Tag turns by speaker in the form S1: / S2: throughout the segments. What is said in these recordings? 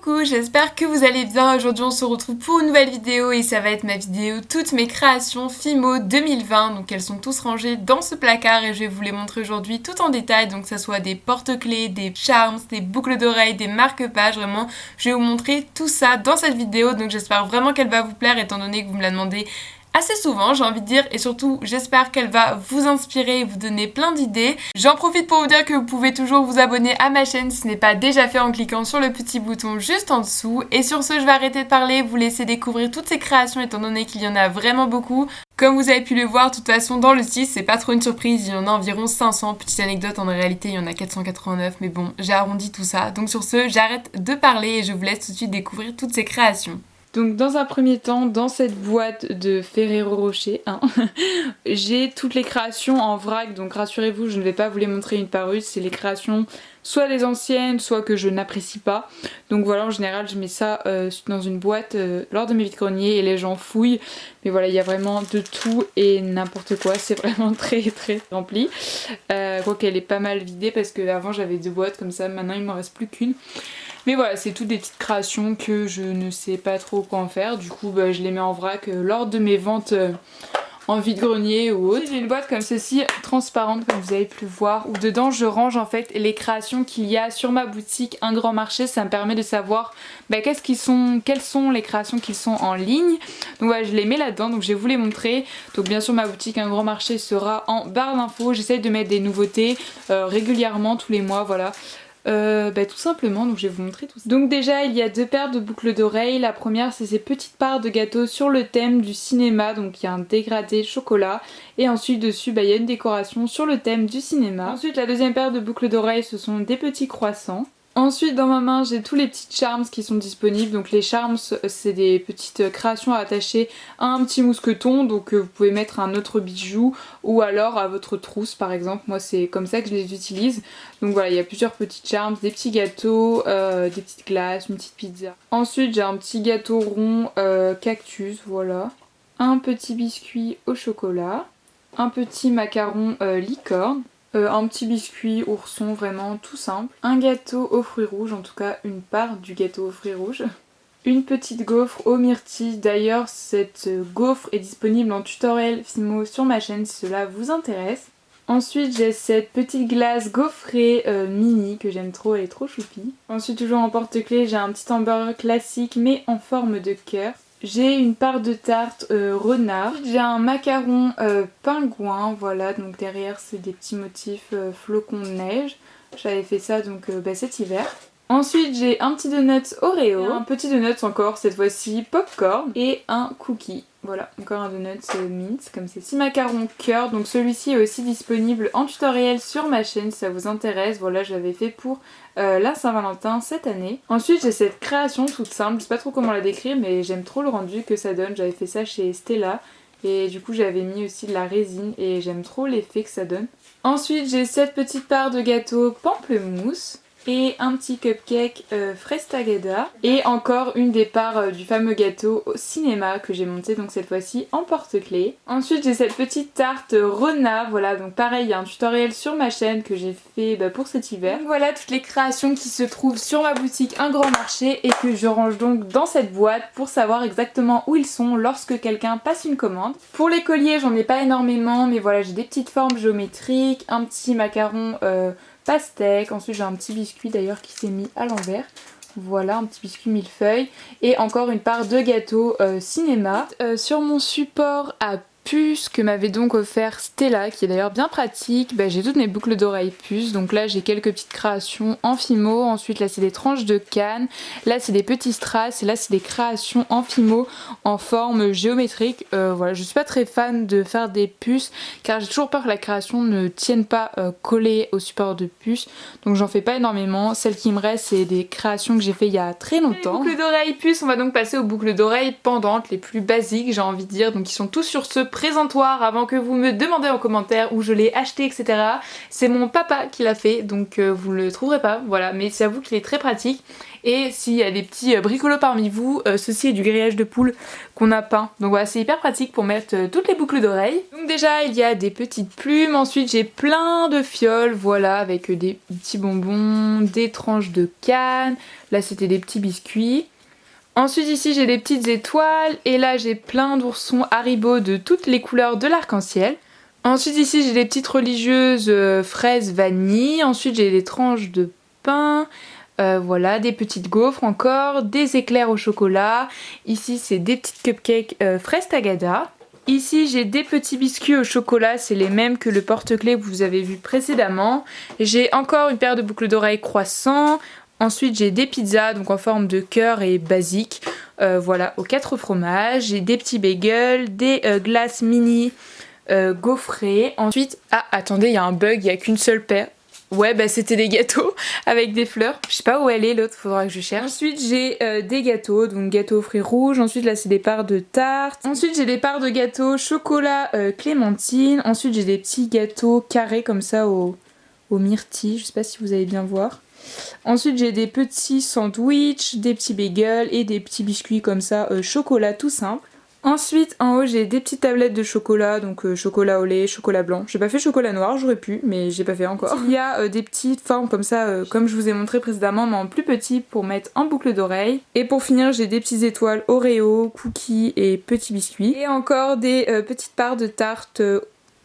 S1: Coucou, j'espère que vous allez bien. Aujourd'hui on se retrouve pour une nouvelle vidéo et ça va être ma vidéo toutes mes créations Fimo 2020. Donc elles sont tous rangées dans ce placard et je vais vous les montrer aujourd'hui tout en détail. Donc que ça soit des porte-clés, des charms, des boucles d'oreilles, des marque-pages, vraiment je vais vous montrer tout ça dans cette vidéo. Donc j'espère vraiment qu'elle va vous plaire étant donné que vous me la demandez assez souvent, j'ai envie de dire, et surtout j'espère qu'elle va vous inspirer et vous donner plein d'idées. J'en profite pour vous dire que vous pouvez toujours vous abonner à ma chaîne si ce n'est pas déjà fait en cliquant sur le petit bouton juste en dessous. Et sur ce, je vais arrêter de parler, vous laisser découvrir toutes ces créations étant donné qu'il y en a vraiment beaucoup. Comme vous avez pu le voir, de toute façon dans le site, c'est pas trop une surprise, il y en a environ 500. Petite anecdote, en réalité il y en a 489, mais bon, j'ai arrondi tout ça. Donc sur ce, j'arrête de parler et je vous laisse tout de suite découvrir toutes ces créations. Donc dans un premier temps, dans cette boîte de Ferrero Rocher, j'ai toutes les créations en vrac, donc rassurez-vous, je ne vais pas vous les montrer une par une, c'est les créations soit des anciennes, soit que je n'apprécie pas. Donc voilà, en général je mets ça dans une boîte lors de mes vides-greniers et les gens fouillent. Mais voilà, il y a vraiment de tout et n'importe quoi, c'est vraiment très rempli. Quoi qu'elle est pas mal vidée parce qu'avant j'avais deux boîtes comme ça, maintenant il ne m'en reste plus qu'une. Mais voilà, c'est toutes des petites créations que je ne sais pas trop quoi en faire. Du coup, je les mets en vrac lors de mes ventes en vide-grenier ou autre. J'ai une boîte comme ceci, transparente comme vous avez pu le voir, où dedans je range en fait les créations qu'il y a sur ma boutique Un Grand Marché. Ça me permet de savoir quelles sont les créations qui sont en ligne. Donc voilà, je les mets là-dedans, donc je vais vous les montrer. Donc bien sûr ma boutique Un Grand Marché sera en barre d'infos. J'essaye de mettre des nouveautés régulièrement, tous les mois, voilà. Tout simplement, donc je vais vous montrer tout ça. Donc déjà il y a deux paires de boucles d'oreilles. La première c'est ces petites parts de gâteau sur le thème du cinéma, donc il y a un dégradé chocolat et ensuite dessus il y a une décoration sur le thème du cinéma. Ensuite la deuxième paire de boucles d'oreilles ce sont des petits croissants. Ensuite dans ma main j'ai tous les petits charms qui sont disponibles. Donc les charms c'est des petites créations à attacher à un petit mousqueton. Donc vous pouvez mettre un autre bijou ou alors à votre trousse par exemple. Moi c'est comme ça que je les utilise. Donc voilà, il y a plusieurs petits charms, des petits gâteaux, des petites glaces, une petite pizza. Ensuite j'ai un petit gâteau rond cactus, voilà. Un petit biscuit au chocolat. Un petit macaron licorne. Un petit biscuit ourson, vraiment tout simple. Un gâteau aux fruits rouges, en tout cas une part du gâteau aux fruits rouges. Une petite gaufre aux myrtilles. D'ailleurs cette gaufre est disponible en tutoriel Fimo sur ma chaîne si cela vous intéresse. Ensuite j'ai cette petite glace gaufrée mini que j'aime trop, elle est trop choupie. Ensuite toujours en porte-clés j'ai un petit hamburger classique mais en forme de cœur. J'ai une part de tarte renard. J'ai un macaron pingouin, voilà, donc derrière c'est des petits motifs flocons de neige. J'avais fait ça donc cet hiver. Ensuite j'ai un petit donut Oreo, un petit donut encore, cette fois-ci popcorn et un cookie. Voilà, encore un donut mint comme ceci. Macaron cœur, donc celui-ci est aussi disponible en tutoriel sur ma chaîne si ça vous intéresse. Voilà, je l'avais fait pour la Saint-Valentin cette année. Ensuite j'ai cette création toute simple, je sais pas trop comment la décrire mais j'aime trop le rendu que ça donne. J'avais fait ça chez Stella et du coup j'avais mis aussi de la résine et j'aime trop l'effet que ça donne. Ensuite j'ai cette petite part de gâteau pamplemousse et un petit cupcake fraise tagada et encore une des parts du fameux gâteau au cinéma que j'ai monté donc cette fois-ci en porte-clés. Ensuite j'ai cette petite tarte renard, voilà, donc pareil il y a un tutoriel sur ma chaîne que j'ai fait pour cet hiver. Donc voilà toutes les créations qui se trouvent sur ma boutique Un Grand Marché et que je range donc dans cette boîte pour savoir exactement où ils sont lorsque quelqu'un passe une commande. Pour les colliers j'en ai pas énormément mais voilà j'ai des petites formes géométriques, un petit macaron pastèque, ensuite j'ai un petit biscuit d'ailleurs qui s'est mis à l'envers. Voilà, un petit biscuit millefeuille et encore une part de gâteau cinéma. Sur mon support à puce que m'avait donc offert Stella, qui est d'ailleurs bien pratique, j'ai toutes mes boucles d'oreilles puces. Donc là j'ai quelques petites créations en Fimo, ensuite là c'est des tranches de canne, là c'est des petits strass et là c'est des créations en Fimo en forme géométrique. Voilà, je suis pas très fan de faire des puces car j'ai toujours peur que la création ne tienne pas collée au support de puce, donc j'en fais pas énormément. Celle qui me reste c'est des créations que j'ai fait il y a très longtemps. Les boucles d'oreilles puces, on va donc passer aux boucles d'oreilles pendantes, les plus basiques j'ai envie de dire, donc ils sont tous sur ce présentoir avant que vous me demandez en commentaire où je l'ai acheté etc. C'est mon papa qui l'a fait donc vous ne le trouverez pas, voilà, mais j'avoue qu'il est très pratique Et s'il y a des petits bricolos parmi vous, ceci est du grillage de poule qu'on a peint. Donc voilà, c'est hyper pratique pour mettre toutes les boucles d'oreilles. Donc déjà il y a des petites plumes, ensuite j'ai plein de fioles, voilà, avec des petits bonbons, des tranches de canne, là c'était des petits biscuits. Ensuite ici j'ai des petites étoiles et là j'ai plein d'oursons Haribo de toutes les couleurs de l'arc-en-ciel. Ensuite ici j'ai des petites religieuses fraises vanille, ensuite j'ai des tranches de pain, voilà, des petites gaufres encore, des éclairs au chocolat. Ici c'est des petites cupcakes fraises tagada. Ici j'ai des petits biscuits au chocolat, c'est les mêmes que le porte-clés que vous avez vu précédemment. J'ai encore une paire de boucles d'oreilles croissant. Ensuite j'ai des pizzas donc en forme de cœur et basique, voilà, aux 4 fromages. J'ai des petits bagels, des glaces mini gaufrées. Ensuite, ah attendez, il y a un bug, il n'y a qu'une seule paire. Ouais bah c'était des gâteaux avec des fleurs. Je sais pas où elle est l'autre, faudra que je cherche. Ensuite j'ai des gâteaux, donc gâteaux aux fruits rouges. Ensuite là c'est des parts de tarte. Ensuite j'ai des parts de gâteaux chocolat clémentine. Ensuite j'ai des petits gâteaux carrés comme ça au myrtille. Je sais pas si vous allez bien voir. Ensuite j'ai des petits sandwichs, des petits bagels et des petits biscuits comme ça chocolat tout simple. Ensuite en haut j'ai des petites tablettes de chocolat, donc chocolat au lait, chocolat blanc. J'ai pas fait chocolat noir, j'aurais pu mais j'ai pas fait encore. Il y a des petites formes comme ça comme je vous ai montré précédemment mais en plus petit pour mettre en boucle d'oreille. Et pour finir j'ai des petites étoiles Oreo, cookies et petits biscuits. Et encore des petites parts de tarte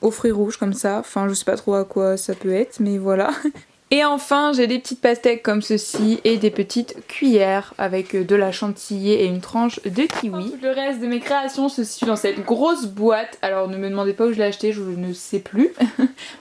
S1: aux fruits rouges comme ça. Enfin je sais pas trop à quoi ça peut être mais voilà. Et enfin j'ai des petites pastèques comme ceci et des petites cuillères avec de la chantilly et une tranche de kiwi. Tout le reste de mes créations se situe dans cette grosse boîte. Alors ne me demandez pas où je l'ai acheté, je ne sais plus.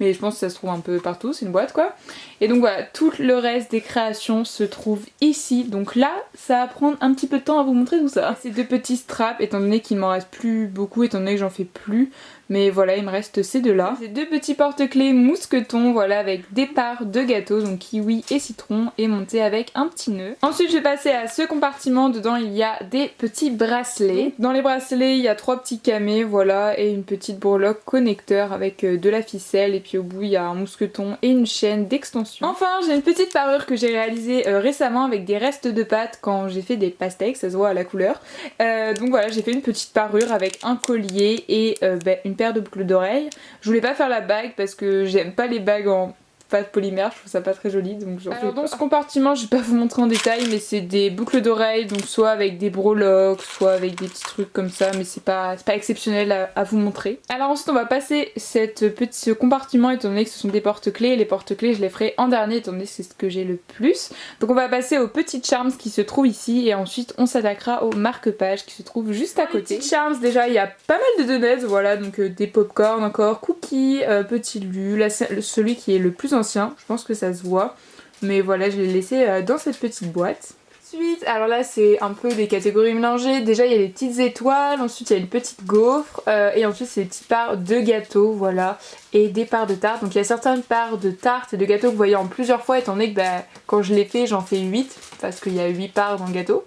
S1: Mais je pense que ça se trouve un peu partout, c'est une boîte quoi. Et donc voilà, tout le reste des créations se trouve ici. Donc là, ça va prendre un petit peu de temps à vous montrer tout ça. Ces deux petits straps, étant donné qu'il m'en reste plus beaucoup, étant donné que j'en fais plus. Mais voilà, il me reste ces deux là. Ces deux petits porte-clés mousquetons, voilà, avec des parts de gâteaux, donc kiwi et citron, et monté avec un petit nœud. Ensuite je vais passer à ce compartiment, dedans il y a des petits bracelets. Dans les bracelets il y a 3 petits camés, voilà, et une petite breloque connecteur avec de la ficelle, et puis au bout il y a un mousqueton et une chaîne d'extension. Enfin j'ai une petite parure que j'ai réalisée récemment avec des restes de pâte quand j'ai fait des pastèques, ça se voit à la couleur. Donc voilà, j'ai fait une petite parure avec un collier et une paire de boucles d'oreilles. Je voulais pas faire la bague parce que j'aime pas les bagues en pâte polymère, je trouve ça pas très joli donc j'en fais pas. Dans ce compartiment je vais pas vous montrer en détail mais c'est des boucles d'oreilles, donc soit avec des breloques, soit avec des petits trucs comme ça, mais c'est pas exceptionnel à vous montrer. Alors ensuite on va passer ce compartiment étant donné que ce sont des porte-clés. Les porte-clés je les ferai en dernier étant donné que c'est ce que j'ai le plus. Donc on va passer aux petites charms qui se trouvent ici et ensuite on s'attaquera aux marque-pages qui se trouvent juste à côté. Les petites charms déjà il y a pas mal de donuts, voilà, donc des pop-corn encore, cookies, petits lus, là celui qui est le plus ancien, je pense que ça se voit, mais voilà je l'ai laissé dans cette petite boîte. Ensuite, alors là c'est un peu des catégories mélangées, déjà il y a les petites étoiles, ensuite il y a une petite gaufre et ensuite c'est des petites parts de gâteaux, voilà, et des parts de tarte. Donc il y a certaines parts de tarte et de gâteaux que vous voyez en plusieurs fois étant donné que quand je les fais j'en fais 8 parce qu'il y a 8 parts dans le gâteau.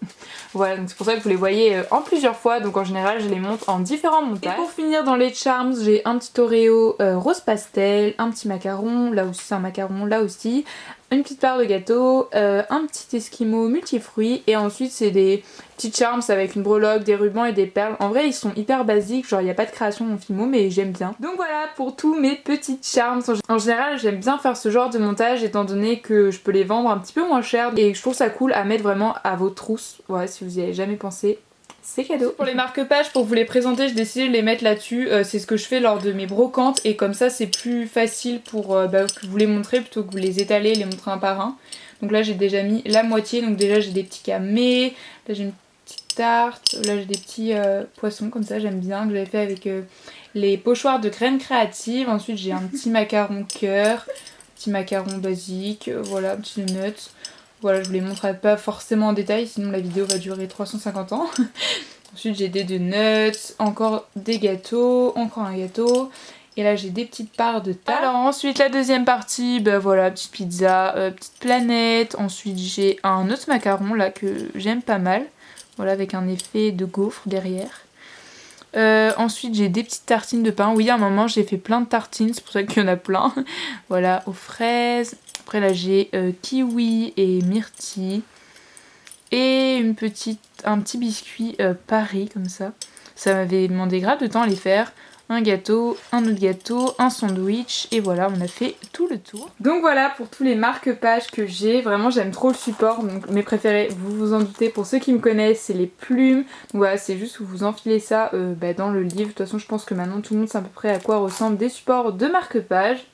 S1: Voilà, donc c'est pour ça que vous les voyez en plusieurs fois, donc en général je les monte en différents montages. Et pour finir dans les charms, j'ai un petit Oreo rose pastel, un petit macaron, là aussi c'est un macaron, là aussi, une petite part de gâteau, un petit esquimau multifruits et ensuite c'est des petites charms avec une breloque, des rubans et des perles. En vrai ils sont hyper basiques, genre il n'y a pas de création en Fimo mais j'aime bien. Donc voilà pour tous mes petites charms. En général j'aime bien faire ce genre de montage étant donné que je peux les vendre un petit peu moins cher et je trouve ça cool à mettre vraiment à vos trousses. Voilà, si vous y avez jamais pensé, c'est cadeau. Pour les marque-pages, pour vous les présenter, j'ai décidé de les mettre là-dessus. C'est ce que je fais lors de mes brocantes et comme ça c'est plus facile pour que vous les montrer plutôt que vous les étaler et les montrer un par un. Donc là j'ai déjà mis la moitié, donc déjà j'ai des petits camés, là j'ai une petite tarte, là j'ai des petits poissons comme ça, j'aime bien, que j'avais fait avec les pochoirs de graines créatives. Ensuite j'ai un petit macaron cœur, petit macaron basique, voilà, un petit nuts. Voilà, je vous les montrerai pas forcément en détail, sinon la vidéo va durer 350 ans. Ensuite j'ai des donuts, encore des gâteaux, encore un gâteau. Et là j'ai des petites parts de tarte. Alors ensuite la deuxième partie, voilà, petite pizza, petite planète. Ensuite j'ai un autre macaron là que j'aime pas mal. Voilà, avec un effet de gaufre derrière. Ensuite j'ai des petites tartines de pain. Oui, à un moment j'ai fait plein de tartines, c'est pour ça qu'il y en a plein. Voilà, aux fraises. Après là j'ai kiwi et myrtille.
S2: et un petit biscuit Paris comme ça. Ça m'avait demandé grave de temps à les faire. Un gâteau, un autre gâteau, un sandwich et voilà, on a fait tout le tour. Donc voilà pour tous les marque-pages que j'ai, vraiment j'aime trop le support, donc mes préférés, vous vous en doutez, pour ceux qui me connaissent, c'est les plumes. Donc voilà, c'est juste que vous enfilez ça dans le livre, de toute façon je pense que maintenant tout le monde sait à peu près à quoi ressemblent des supports de marque-pages.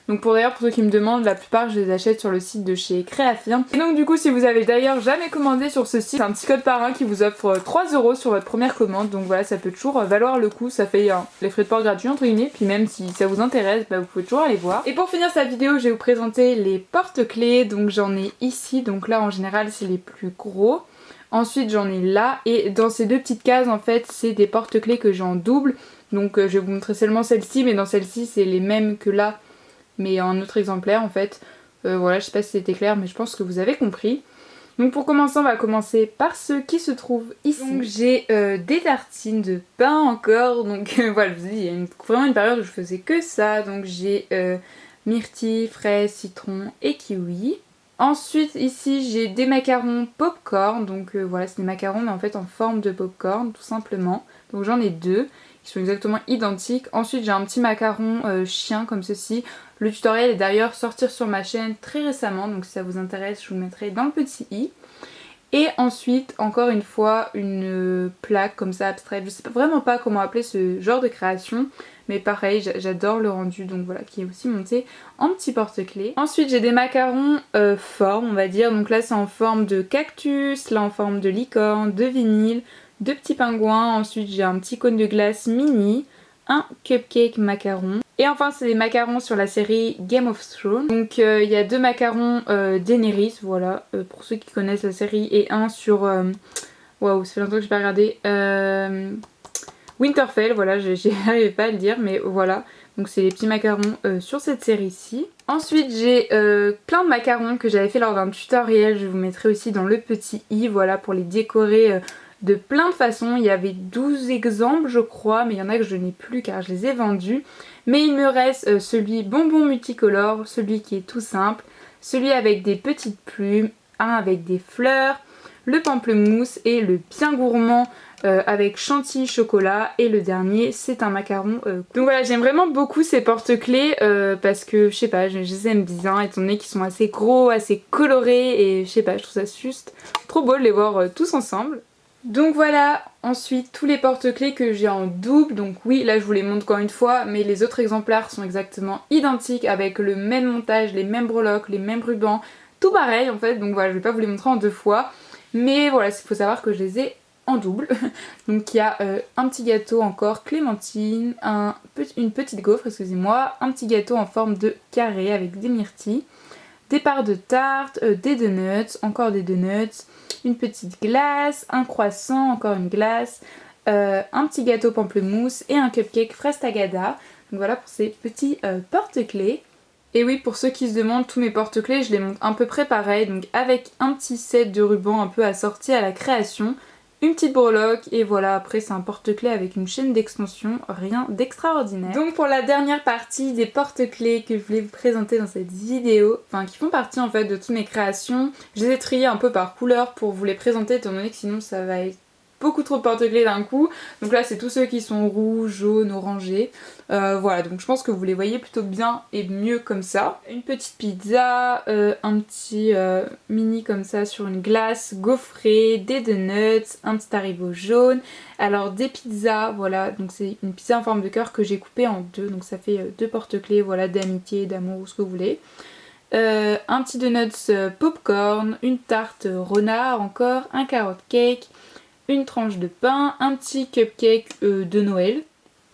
S2: Donc pour ceux qui me demandent, la plupart je les achète sur le site de chez Créafirm. Et donc du coup si vous avez d'ailleurs jamais commandé sur ce site, c'est un petit code par 1 qui vous offre 3 € sur votre première commande. Donc voilà, ça peut toujours valoir le coup, ça fait les frais de port gratuits entre guillemets. Puis même si ça vous intéresse, vous pouvez toujours aller voir. Et pour finir cette vidéo, je vais vous présenter les porte-clés. Donc j'en ai ici, donc là en général c'est les plus gros. Ensuite j'en ai là, et dans ces deux petites cases en fait c'est des porte-clés que j'ai en double. Donc je vais vous montrer seulement celle-ci, mais dans celle-ci c'est les mêmes que là, mais en autre exemplaire en fait. Voilà, je sais pas si c'était clair, mais je pense que vous avez compris. Donc pour commencer, on va commencer par ceux qui se trouvent ici. Donc j'ai des tartines de pain encore, donc voilà, je vous ai dit, il y a vraiment une période où je faisais que ça. Donc j'ai myrtille, fraise, citron et kiwi. Ensuite ici j'ai des macarons popcorn, donc voilà, c'est des macarons mais en fait en forme de popcorn tout simplement. Donc j'en ai deux qui sont exactement identiques. Ensuite j'ai un petit macaron chien comme ceci. Le tutoriel est d'ailleurs sorti sur ma chaîne très récemment, donc si ça vous intéresse je vous le mettrai dans le petit i. Et ensuite encore une fois une plaque comme ça abstraite, je sais vraiment pas comment appeler ce genre de création, mais pareil j'adore le rendu, donc voilà, qui est aussi monté en petit porte-clés. Ensuite j'ai des macarons forme on va dire, donc là c'est en forme de cactus, là en forme de licorne, de vinyle, de petits pingouins. Ensuite j'ai un petit cône de glace mini, un cupcake macaron. Et enfin c'est des macarons sur la série Game of Thrones. Donc il y a deux macarons Daenerys, voilà, pour ceux qui connaissent la série, et un sur... Waouh, ça fait longtemps que j'ai pas regardé. Winterfell, voilà, j'arrivais pas à le dire, mais voilà. Donc c'est les petits macarons sur cette série-ci. Ensuite j'ai plein de macarons que j'avais fait lors d'un tutoriel, je vous mettrai aussi dans le petit i, voilà, pour les décorer de plein de façons. Il y avait 12 exemples je crois, mais il y en a que je n'ai plus car je les ai vendus. Mais il me reste celui bonbon multicolore, celui qui est tout simple, celui avec des petites plumes, un avec des fleurs, le pamplemousse et le bien gourmand avec chantilly chocolat, et le dernier c'est un macaron. Donc voilà, j'aime vraiment beaucoup ces porte-clés parce que je sais pas, je les aime bien étant donné qu'ils sont assez gros, assez colorés, et je sais pas, je trouve ça juste trop beau de les voir tous ensemble. Donc voilà, ensuite tous les porte-clés que j'ai en double, donc oui là je vous les montre encore une fois, mais les autres exemplaires sont exactement identiques avec le même montage, les mêmes breloques, les mêmes rubans, tout pareil en fait, donc voilà je vais pas vous les montrer en deux fois, mais voilà, il faut savoir que je les ai en double. Donc il y a un petit gâteau encore clémentine, une petite gaufre, excusez-moi, un petit gâteau en forme de carré avec des myrtilles, des parts de tarte, des donuts, encore des donuts, une petite glace, un croissant, encore une glace, un petit gâteau pamplemousse et un cupcake fraise tagada. Donc voilà pour ces petits porte-clés. Et oui, pour ceux qui se demandent, tous mes porte-clés je les monte à peu près pareil, donc avec un petit set de ruban un peu assorti à la création, une petite breloque, et voilà, après c'est un porte-clés avec une chaîne d'extension, rien d'extraordinaire. Donc pour la dernière partie des porte-clés que je voulais vous présenter dans cette vidéo, enfin qui font partie en fait de toutes mes créations, je les ai triés un peu par couleur pour vous les présenter étant donné que sinon ça va être beaucoup trop de porte-clés d'un coup. Donc là c'est tous ceux qui sont rouges, jaunes, orangés. Voilà, donc je pense que vous les voyez plutôt bien et mieux comme ça. Une petite pizza, un petit mini comme ça sur une glace, gaufré, des donuts, un petit Haribo jaune. Alors des pizzas, voilà, donc c'est une pizza en forme de cœur que j'ai coupée en deux, donc ça fait deux porte-clés, voilà, d'amitié, d'amour ou ce que vous voulez. Un petit donuts popcorn, une tarte renard encore, un carrot cake, une tranche de pain, un petit cupcake de Noël.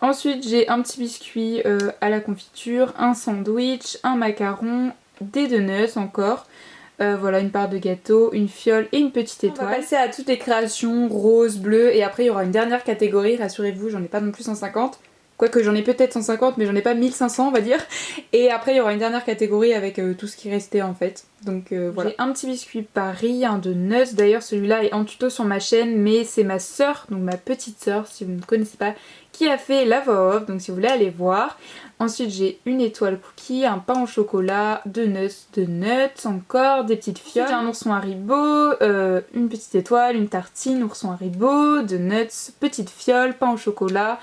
S2: Ensuite j'ai un petit biscuit à la confiture, un sandwich, un macaron, des donuts encore. Voilà, une part de gâteau, une fiole et une petite étoile. On va passer à toutes les créations rose, bleu, et après il y aura une dernière catégorie, rassurez-vous, j'en ai pas non plus 150. Quoique j'en ai peut-être 150 mais j'en ai pas 1500 on va dire. Et après il y aura une dernière catégorie avec tout ce qui restait en fait. Donc voilà. J'ai un petit biscuit Paris, un de nuts. D'ailleurs celui-là est en tuto sur ma chaîne, mais c'est ma soeur, donc ma petite soeur si vous ne connaissez pas, qui a fait la voix off, donc si vous voulez aller voir. Ensuite j'ai une étoile cookie, un pain au chocolat, deux nuts, encore des petites fioles, un ourson Haribo, une petite étoile, une tartine, ourson Haribo, deux nuts, petite fiole, pain au chocolat,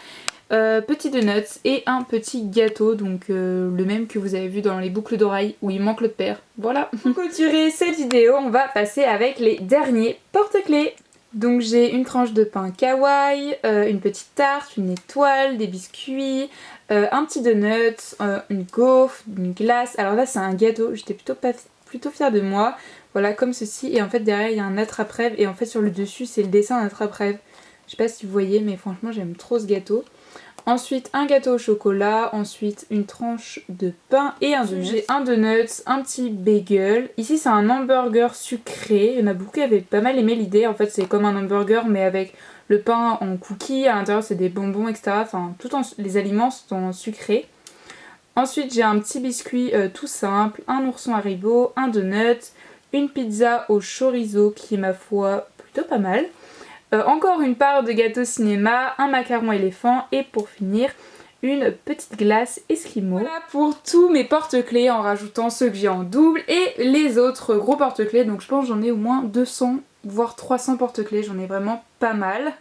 S2: petit donuts et un petit gâteau, donc le même que vous avez vu dans les boucles d'oreilles où il manque le père. Voilà. Pour clôturer cette vidéo, on va passer avec les derniers porte-clés. Donc j'ai une tranche de pain kawaii, une petite tarte, une étoile, des biscuits, un petit donut, une gaufre, une glace. Alors là c'est un gâteau, j'étais plutôt fière de moi. Voilà, comme ceci, et en fait derrière il y a un attrape-rêve et en fait sur le dessus c'est le dessin d'un attrape-rêve. Je sais pas si vous voyez mais franchement j'aime trop ce gâteau. Ensuite un gâteau au chocolat, ensuite une tranche de pain et un donut. J'ai un donut, un petit bagel. Ici c'est un hamburger sucré, il y en a beaucoup qui avaient pas mal aimé l'idée. En fait c'est comme un hamburger mais avec le pain en cookies, à l'intérieur c'est des bonbons etc. Enfin les aliments sont sucrés. Ensuite j'ai un petit biscuit tout simple, un ourson Haribo, un donut, une pizza au chorizo qui est ma foi plutôt pas mal. Encore une part de gâteau cinéma, un macaron éléphant et pour finir une petite glace esquimau. Voilà pour tous mes porte-clés en rajoutant ceux que j'ai en double et les autres gros porte-clés. Donc je pense que j'en ai au moins 200 voire 300 porte-clés, j'en ai vraiment pas mal.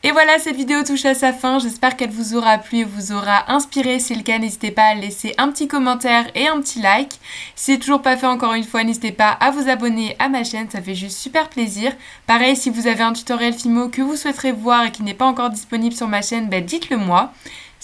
S1: Et voilà, cette vidéo touche à sa fin, j'espère qu'elle vous aura plu et vous aura inspiré. Si c'est le cas, n'hésitez pas à laisser un petit commentaire et un petit like. Si c'est toujours pas fait encore une fois, n'hésitez pas à vous abonner à ma chaîne, ça fait juste super plaisir. Pareil, si vous avez un tutoriel Fimo que vous souhaiterez voir et qui n'est pas encore disponible sur ma chaîne, dites-le moi.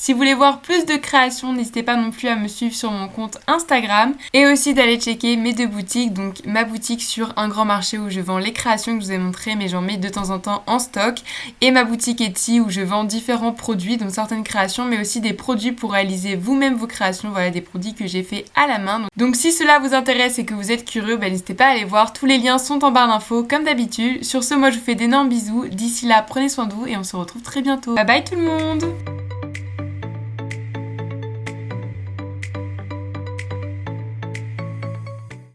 S1: Si vous voulez voir plus de créations, n'hésitez pas non plus à me suivre sur mon compte Instagram et aussi d'aller checker mes deux boutiques, donc ma boutique sur un grand marché où je vends les créations que je vous ai montrées mais j'en mets de temps en temps en stock, et ma boutique Etsy où je vends différents produits, donc certaines créations mais aussi des produits pour réaliser vous-même vos créations, voilà des produits que j'ai fait à la main. Donc si cela vous intéresse et que vous êtes curieux, n'hésitez pas à aller voir, tous les liens sont en barre d'infos comme d'habitude. Sur ce, moi je vous fais d'énormes bisous, d'ici là prenez soin de vous et on se retrouve très bientôt. Bye bye tout le monde.